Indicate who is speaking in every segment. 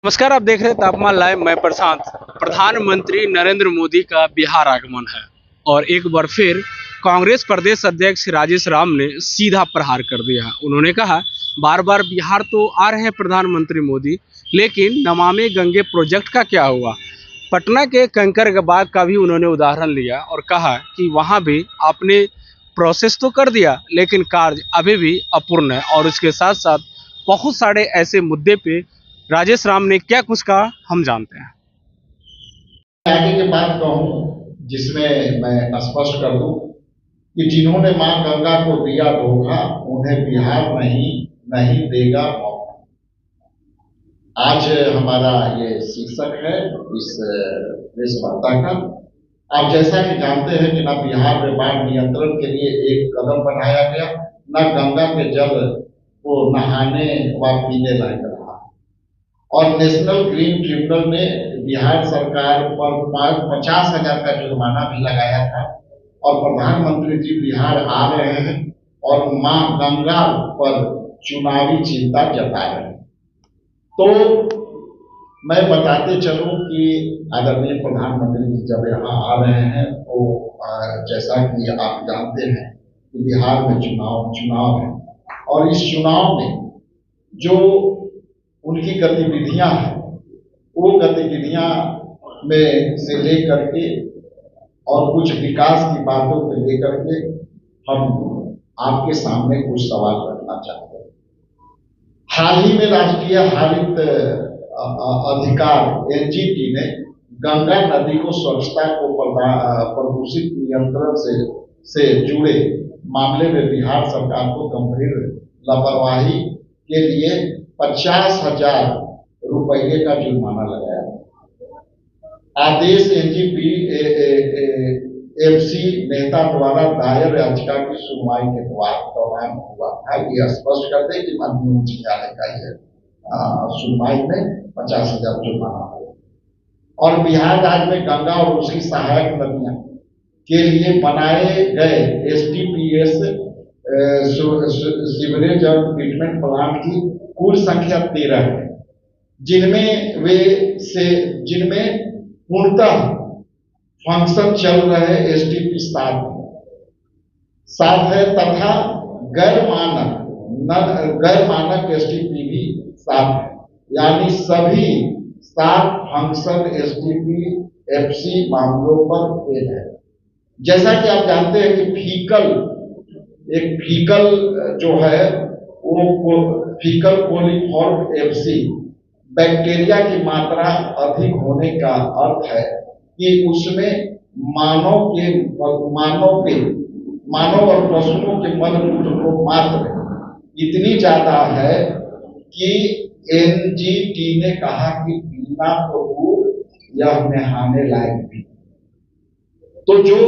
Speaker 1: नमस्कार, आप देख रहे हैं तापमान लाइव। मैं प्रशांत। प्रधानमंत्री नरेंद्र मोदी का बिहार आगमन है और एक बार फिर कांग्रेस प्रदेश अध्यक्ष राजेश राम ने सीधा प्रहार कर दिया। उन्होंने कहा, बार बार बिहार तो आ रहे हैं प्रधानमंत्री मोदी, लेकिन नमामि गंगे प्रोजेक्ट का क्या हुआ। पटना के कंकरबाग का भी उन्होंने उदाहरण लिया और कहा कि वहां भी आपने प्रोसेस तो कर दिया, लेकिन कार्य अभी भी अपूर्ण है। और उसके साथ साथ बहुत सारे ऐसे मुद्दे पे राजेश राम ने क्या कुछ कहा, हम जानते हैं।
Speaker 2: आगे के बात कहूं जिसमें मैं स्पष्ट कर दूं कि जिन्होंने मां गंगा को दिया धोखा, उन्हें बिहार नहीं देगा मौका। आज हमारा ये शीर्षक है इस प्रेस वार्ता का। आप जैसा कि जानते हैं कि न बिहार में बाढ़ नियंत्रण के लिए एक कदम बढ़ाया गया, न गंगा के जल को नहाने व पीने लायक रहा। और नेशनल ग्रीन ट्रिब्यूनल ने बिहार सरकार पर 50,000 का जुर्माना भी लगाया था। और प्रधानमंत्री जी बिहार आ रहे हैं और मां गंगा पर चुनावी चिंता जता रहे हैं। तो मैं बताते चलूं कि आदरणीय प्रधानमंत्री जी जब यहाँ आ रहे हैं तो जैसा कि आप जानते हैं कि बिहार में चुनाव है और इस चुनाव में जो उनकी गतिविधियां हैं, वो गतिविधियां में से लेकर के और कुछ विकास की बातों को लेकर के हम आपके सामने कुछ सवाल रखना चाहते हैं। हाल ही में राष्ट्रीय हरित अधिकार एनजीटी ने गंगा नदी को स्वच्छता को प्रदूषित नियंत्रण से जुड़े मामले में बिहार सरकार को गंभीर लापरवाही के लिए 50,000 रुपये का जुर्माना लगाया। आदेश एनजीपी एफसी नेता द्वारा दायर याचिका की सुनवाई के दौरान हुआ था। ये स्पष्ट कर दें कि माननीय उच्च न्यायालय का यह सुनवाई में 50,000 जुर्माना हुआ। और बिहार राज्य में गंगा और उसकी सहायक नदियां के लिए बनाए गए एसटीपीएस सीवरेज और ट्रीटमेंट प्लांट की कुल संख्या 13 है, जिनमें पूर्णतः फंक्शन चल रहे एसटीपी 7 है तथा गैर मानक एसटीपी भी 7 है। यानी सभी 7 फंक्शन एसटीपी एफसी मामलों पर फेल है। जैसा कि आप जानते हैं कि फीकल जो है वो फीकल कोलिफॉर्म एफसी बैक्टीरिया की मात्रा अधिक होने का अर्थ है कि उसमें मानव और पशुओं के मलमूत्र को मात्रा इतनी ज्यादा है कि एनजीटी ने कहा कि पीना तो दूर यह नहाने लायक भी। तो जो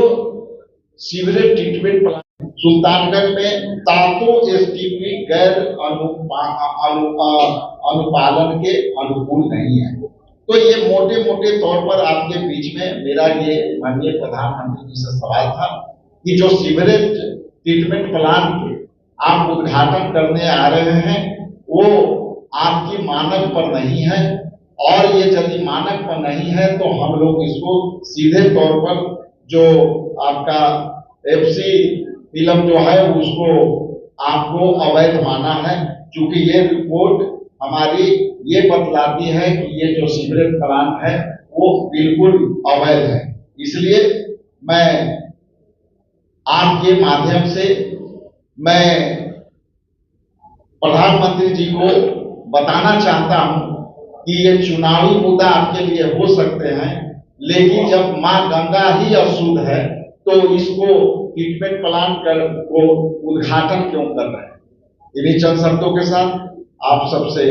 Speaker 2: सीवरेज ट्रीटमेंट प्लांट सुल्तानगंज में 7 एसटीपी गैर अनुपालन के अनुकूल नहीं है। तो ये मोटे मोटे तौर पर आपके बीच में मेरा ये माननीय प्रधानमंत्री जी से सवाल था कि जो सीवरेज ट्रीटमेंट प्लांट के आप उद्घाटन करने आ रहे हैं वो आपकी मानक पर नहीं है, और ये यदि मानक पर नहीं है तो हम लोग इसको सीधे तौर पर जो आपका एफसी फिल्म जो है उसको आपको अवैध माना है, क्योंकि ये रिपोर्ट हमारी ये बतलाती है कि ये जो सीवरेज प्लांट है वो बिल्कुल अवैध है। इसलिए मैं आपके माध्यम से मैं प्रधानमंत्री जी को बताना चाहता हूं कि ये चुनावी मुद्दा आपके लिए हो सकते हैं, लेकिन जब मां गंगा ही अशुद्ध है तो इसको ट्रीटमेंट प्लांट को उद्घाटन क्यों कर रहे हैं। इन्हीं चंद शब्दों के साथ आप सबसे